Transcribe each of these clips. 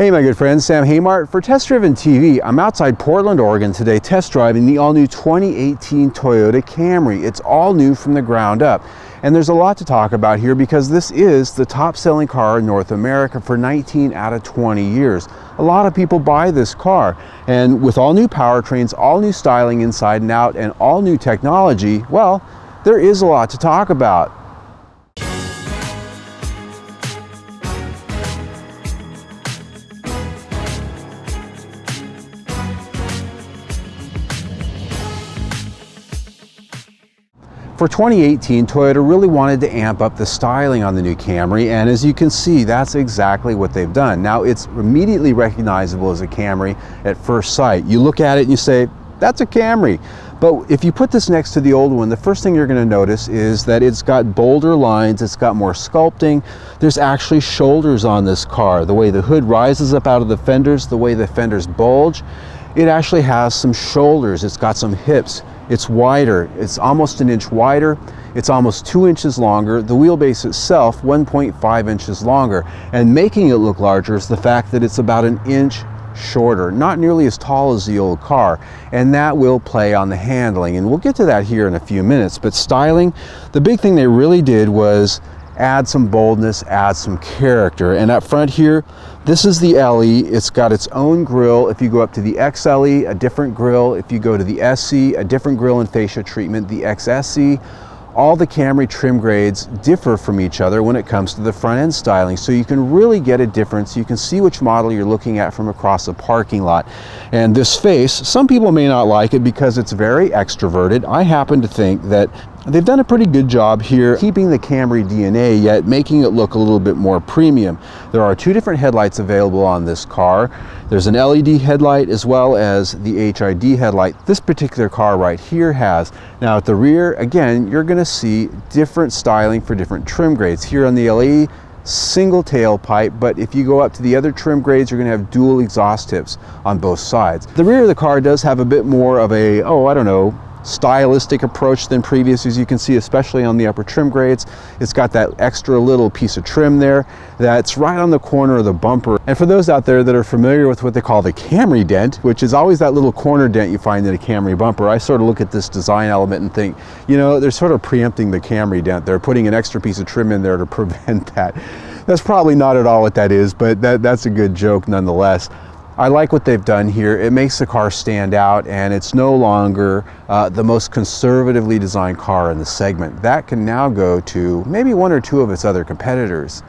Hey my good friends, Sam Haymart for Test Driven TV. I'm outside Portland, Oregon today test driving the all-new 2018 Toyota Camry. It's all new from the ground up. And there's a lot to talk about here because this is the top-selling car in North America for 19 out of 20 years. A lot of people buy this car, and with all new powertrains, all new styling inside and out, and all new technology, well, there is a lot to talk about. For 2018, Toyota really wanted to amp up the styling on the new Camry, and as you can see, that's exactly what they've done. Now, it's immediately recognizable as a Camry at first sight. You look at it and you say, that's a Camry. But if you put this next to the old one, the first thing you're going to notice is that it's got bolder lines, it's got more sculpting. There's actually shoulders on this car. The way the hood rises up out of the fenders, the way the fenders bulge, it actually has some shoulders. It's got some hips. It's wider. It's almost an inch wider. It's almost 2 inches longer. The wheelbase itself, 1.5 inches longer. And making it look larger is the fact that it's about an inch shorter, not nearly as tall as the old car. And that will play on the handling. And we'll get to that here in a few minutes. But styling, the big thing they really did was add some boldness, add some character. And up front here, this is the LE. It's got its own grille. If you go up to the XLE, a different grille. If you go to the SC, a different grille and fascia treatment. The XSC, all the Camry trim grades differ from each other when it comes to the front end styling. So you can really get a difference. You can see which model you're looking at from across a parking lot. And this face, some people may not like it because it's very extroverted. I happen to think that they've done a pretty good job here keeping the Camry DNA yet making it look a little bit more premium. There are two different headlights available on this car. There's an LED headlight as well as the HID headlight this particular car right here has. Now at the rear, again, you're going to see different styling for different trim grades. Here on the LE, single tailpipe, but if you go up to the other trim grades, you're going to have dual exhaust tips on both sides. The rear of the car does have a bit more of a, stylistic approach than previous, as you can see, especially on the upper trim grades. It's got that extra little piece of trim there that's right on the corner of the bumper. And for those out there that are familiar with what they call the Camry dent, which is always that little corner dent you find in a Camry bumper, I sort of look at this design element and think, you know, they're sort of preempting the Camry dent. They're putting an extra piece of trim in there to prevent that. That's probably not at all what that is, but that's a good joke nonetheless. I like what they've done here. It makes the car stand out, and it's no longer the most conservatively designed car in the segment. That can now go to maybe one or two of its other competitors.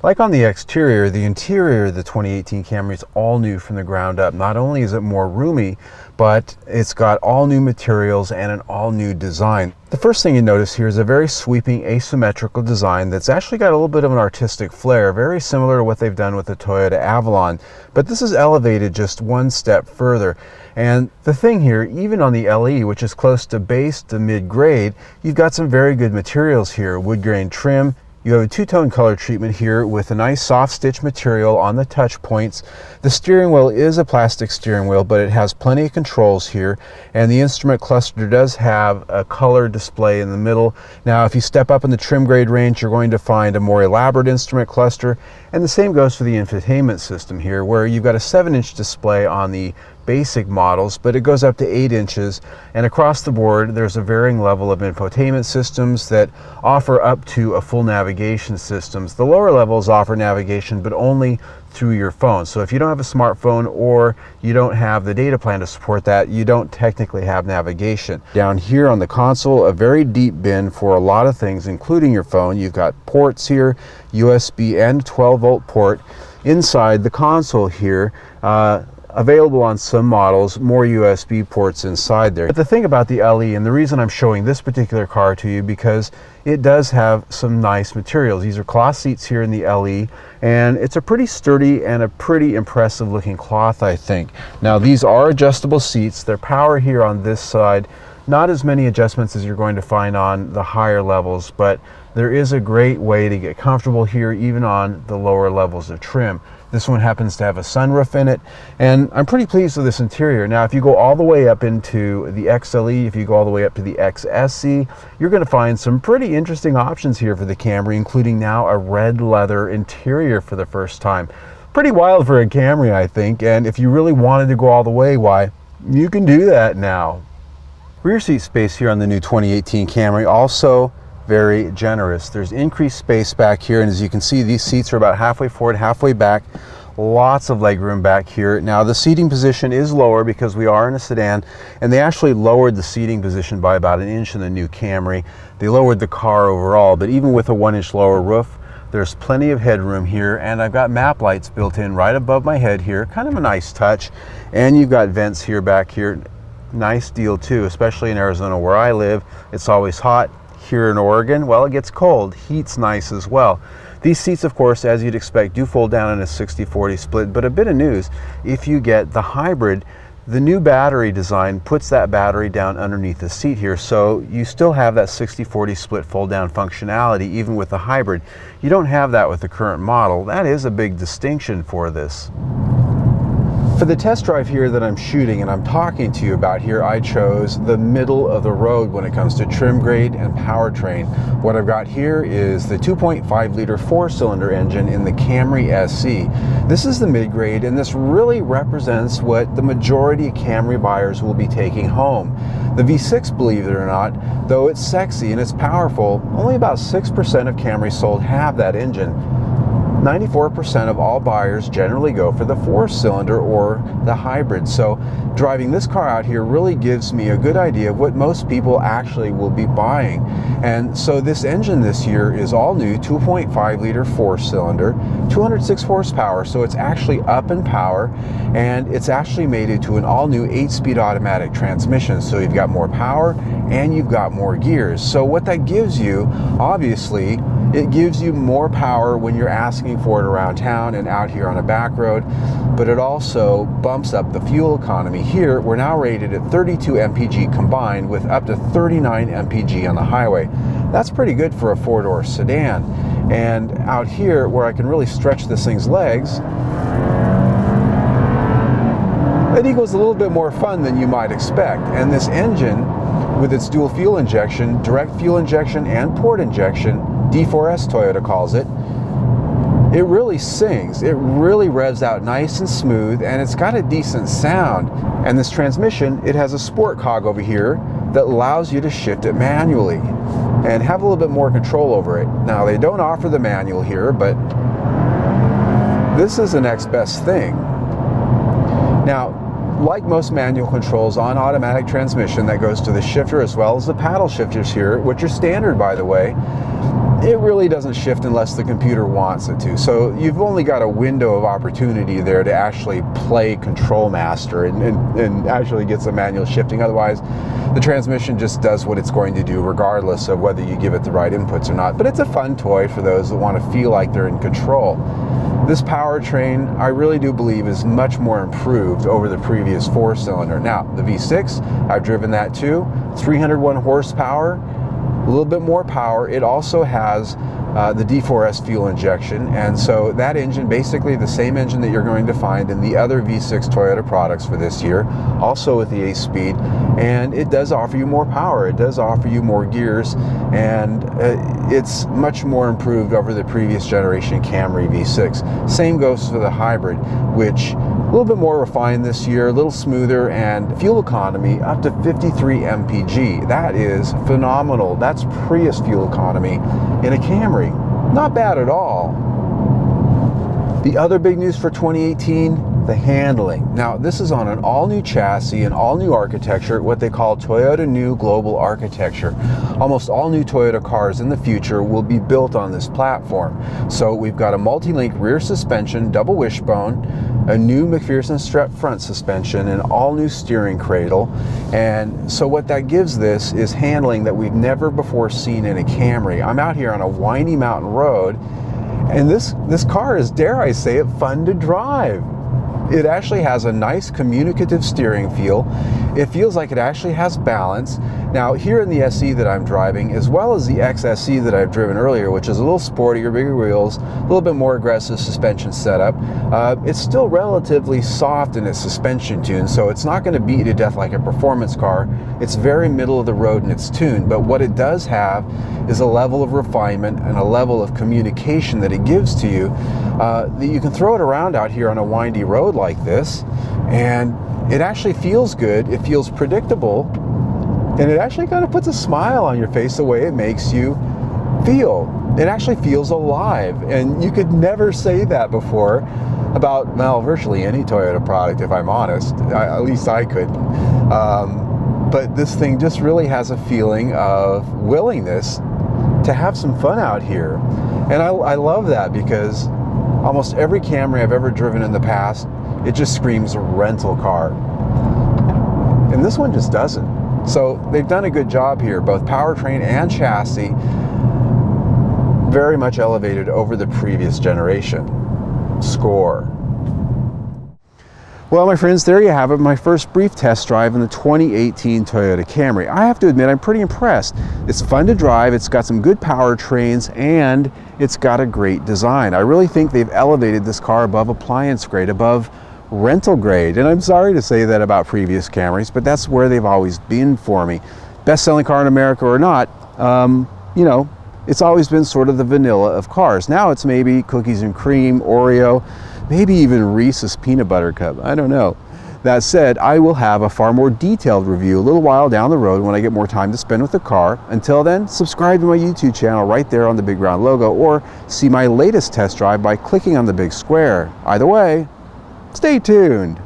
Like on the exterior, the interior of the 2018 Camry is all new from the ground up. Not only is it more roomy, but it's got all new materials and an all new design. The first thing you notice here is a very sweeping asymmetrical design that's actually got a little bit of an artistic flair, very similar to what they've done with the Toyota Avalon. But this is elevated just one step further. And the thing here, even on the LE, which is close to base to mid-grade, you've got some very good materials here. Wood grain trim. You have a two-tone color treatment here with a nice soft stitch material on the touch points. The steering wheel is a plastic steering wheel, but it has plenty of controls here, and the instrument cluster does have a color display in the middle. Now if you step up in the trim grade range, you're going to find a more elaborate instrument cluster, and the same goes for the infotainment system here, where you've got a 7-inch display on the basic models, but it goes up to 8 inches, and across the board there's a varying level of infotainment systems that offer up to a full navigation systems. The lower levels offer navigation, but only through your phone. So if you don't have a smartphone or you don't have the data plan to support that, you don't technically have navigation. Down here on the console, a very deep bin for a lot of things, including your phone. You've got ports here, USB and 12-volt port. Inside the console here, available on some models, more USB ports inside there. But the thing about the LE, and the reason I'm showing this particular car to you, because it does have some nice materials. These are cloth seats here in the LE, and it's a pretty sturdy and a pretty impressive looking cloth, I think. Now these are adjustable seats. They're power here on this side. Not as many adjustments as you're going to find on the higher levels, but there is a great way to get comfortable here even on the lower levels of trim. This one happens to have a sunroof in it, and I'm pretty pleased with this interior. Now, if you go all the way up into the XLE, if you go all the way up to the XSC, you're going to find some pretty interesting options here for the Camry, including now a red leather interior for the first time. pretty wild for a Camry, I think, and if you really wanted to go all the way, why, you can do that now. Rear seat space here on the new 2018 Camry also very generous. There's increased space back here, and as you can see, these seats are about halfway forward, halfway back. Lots of leg room back here. Now the seating position is lower because we are in a sedan, and they actually lowered the seating position by about 1 inch in the new Camry. They lowered the car overall, but even with a 1 inch lower roof, there's plenty of headroom here, and I've got map lights built in right above my head here. Kind of a nice touch. And you've got vents here back here. Nice deal too, especially in Arizona where I live. It's always hot. Here in Oregon, well, it gets cold. Heat's nice as well. These seats, of course, as you'd expect, do fold down in a 60-40 split, but a bit of news, if you get the hybrid, the new battery design puts that battery down underneath the seat here, so you still have that 60-40 split fold down functionality even with the hybrid. You don't have that with the current model. That is a big distinction for this. For the test drive here that I'm shooting and I'm talking to you about here, I chose the middle of the road when it comes to trim grade and powertrain. What I've got here is the 2.5 liter 4-cylinder engine in the Camry SE. This is the mid-grade, and this really represents what the majority of Camry buyers will be taking home. The V6, believe it or not, though it's sexy and it's powerful, only about 6% of Camrys sold have that engine. 94% of all buyers generally go for the 4-cylinder or the hybrid. So driving this car out here really gives me a good idea of what most people actually will be buying. And so this engine this year is all new, 2.5 liter 4-cylinder, 206 horsepower. So it's actually up in power, and it's actually made it to an all new 8-speed automatic transmission. So you've got more power and you've got more gears. So what that gives you, obviously, it gives you more power when you're asking for it around town and out here on a back road, but it also bumps up the fuel economy. Here, we're now rated at 32 mpg combined with up to 39 mpg on the highway. That's pretty good for a 4-door sedan. And out here, where I can really stretch this thing's legs, it equals a little bit more fun than you might expect. And this engine, with its dual fuel injection, direct fuel injection and port injection, D4S Toyota calls it, it really sings. It really revs out nice and smooth, and it's got a decent sound. And this transmission, it has a sport cog over here that allows you to shift it manually and have a little bit more control over it. Now, they don't offer the manual here, but this is the next best thing. Now, like most manual controls on automatic transmission, that goes to the shifter as well as the paddle shifters here, which are standard, by the way. It really doesn't shift unless the computer wants it to. So you've only got a window of opportunity there to actually play Control Master and actually get some manual shifting. Otherwise, the transmission just does what it's going to do regardless of whether you give it the right inputs or not. But it's a fun toy for those that want to feel like they're in control. This powertrain, I really do believe, is much more improved over the previous 4-cylinder. Now, the V6, I've driven that too, 301 horsepower, a little bit more power. It also has the D4S fuel injection, and so that engine, basically the same engine that you're going to find in the other V6 Toyota products for this year, also with the 8-speed, and it does offer you more power, it does offer you more gears, and it's much more improved over the previous generation Camry V6. Same goes for the hybrid, which a little bit more refined this year, a little smoother, and fuel economy up to 53 mpg. That is phenomenal. That's Prius fuel economy in a Camry. Not bad at all. The other big news for 2018, the handling. Now, this is on an all-new chassis and all-new architecture, what they call Toyota New Global Architecture. Almost all new Toyota cars in the future will be built on this platform. So we've got a multi-link rear suspension, double wishbone, a new McPherson strut front suspension, an all-new steering cradle. And so what that gives this is handling that we've never before seen in a Camry. I'm out here on a windy mountain road, and this car is, dare I say it, fun to drive. It actually has a nice communicative steering feel. It feels like it actually has balance. Now here in the SE that I'm driving, as well as the XSE that I've driven earlier, which is a little sportier, bigger wheels, a little bit more aggressive suspension setup, it's still relatively soft in its suspension tune, so it's not going to beat you to death like a performance car. It's very middle of the road in its tune, but what it does have is a level of refinement and a level of communication that it gives to you, that you can throw it around out here on a windy road like this, and it actually feels good, it feels predictable, and it actually kind of puts a smile on your face the way it makes you feel. It actually feels alive, and you could never say that before about, well, virtually any Toyota product, if I'm honest. At least I couldn't. But this thing just really has a feeling of willingness to have some fun out here. And I love that, because almost every Camry I've ever driven in the past, it just screams rental car. And this one just doesn't. So they've done a good job here, both powertrain and chassis, very much elevated over the previous generation. Score. Well, my friends, there you have it, my first brief test drive in the 2018 Toyota Camry. I have to admit, I'm pretty impressed. It's fun to drive, it's got some good powertrains, and it's got a great design. I really think they've elevated this car above appliance grade, above rental grade. And I'm sorry to say that about previous Camrys, but that's where they've always been for me. Best-selling car in America or not, you know, it's always been sort of the vanilla of cars. Now it's maybe cookies and cream, Oreo, maybe even Reese's peanut butter cup. I don't know. That said, I will have a far more detailed review a little while down the road when I get more time to spend with the car. Until then, subscribe to my YouTube channel right there on the big round logo, or see my latest test drive by clicking on the big square. Either way, stay tuned.